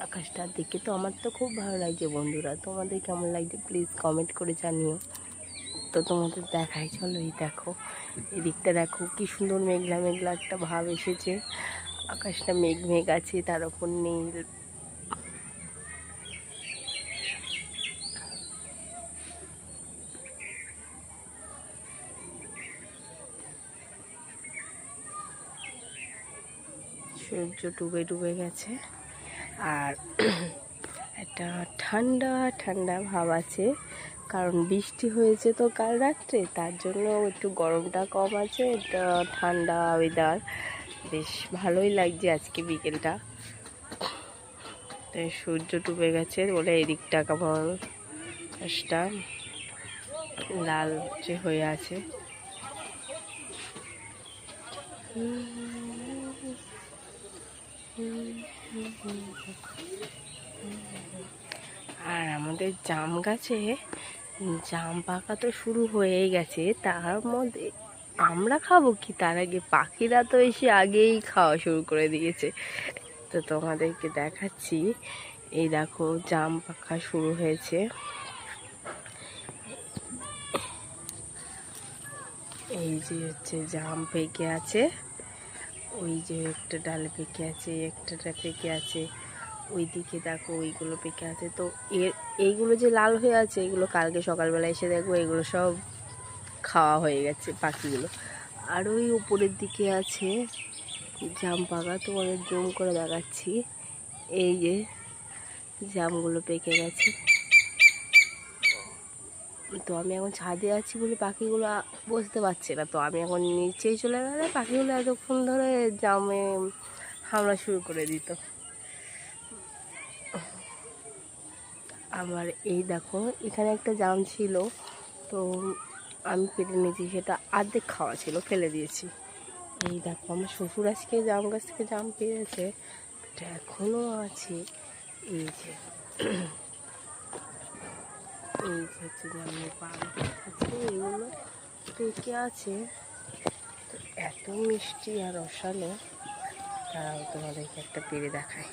আকাশটার দিকে তো আমার তো খুব ভালো লাগছে বন্ধুরা। তোমাদের কেমন লাগছে প্লিজ কমেন্ট করে জানিও। তো তোমাদের দেখাই, চলো এই দেখো এদিকটা দেখো কি সুন্দর মেঘলা মেঘলা একটা ভাব এসেছে। আকাশটা মেঘ মেঘ আছে, তার ওপর নীল। সূর্য ডুবে ডুবে গেছে আর একটা ঠান্ডা ঠান্ডা ভাব আছে, কারণ বৃষ্টি হয়েছে তো কাল রাত্রে, তার জন্য একটু গরমটা কম আছে। এটা ঠান্ডা ওয়েদার, বেশ ভালোই লাগছে আজকে বিকেলটা। তাই সূর্য ডুবে গেছে বলে এদিকটা কেমন আকাশটা লালচে হয়ে আছে। আর আমাদের জাম গাছে জাম পাকা তো শুরু হয়েই গেছে, তার মধ্যে আমরা খাবো কি, তার আগে পাখিরা তো এসে আগেই খাওয়া শুরু করে দিয়েছে। তো তোমাদেরকে দেখাচ্ছি, এই দেখো জাম পাকা শুরু হয়েছে। এই যে হচ্ছে জাম পেকে আছে, ওই যে একটা ডালে পেকে আছে, একটা পেকে আছে, ওইদিকে দেখো ওইগুলো পেকে আছে। তো এইগুলো যে লাল হয়ে আছে, এগুলো কালকে সকালবেলা এসে দেখবো এগুলো সব খাওয়া হয়ে গেছে পাখিগুলো। আর ওই উপরের দিকে আছে জাম পাকা, তোমাদের জুম করে দেখাচ্ছি। এই যে জামগুলো পেকে গেছে। তো আমি এখন ছাদে আছি বলে পাখিগুলো বুঝতে পারছে না, তো আমি এখন নিচেই চলে গেলে পাখিগুলো এতক্ষণ ধরে জামে হামলা শুরু করে দিত। আবার এই দেখো এখানে একটা জাম ছিল, তো আমি পেটে নিয়েছি, সেটা অর্ধেক খাওয়া ছিল, ফেলে দিয়েছি। এই দেখো আমার শ্বশুর আজকে জাম গাছ থেকে জাম পেয়েছে, এটা এখনও আছে। এই যে এই হচ্ছে জামের পাম আছে, এইগুলো পেকে আছে, তো এত মিষ্টি আর রসালো। তারাও তোমাদেরকে একটা পেরে দেখায়।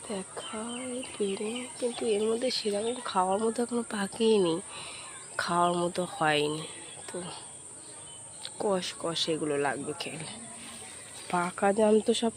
দেখায় পেরে, কিন্তু এর মধ্যে সেরকম খাওয়ার মতো এখনো পাকেই, খাওয়ার মতো হয়নি। তো কষ কষ এগুলো লাগবে খেলে, পাকা জাম তো সব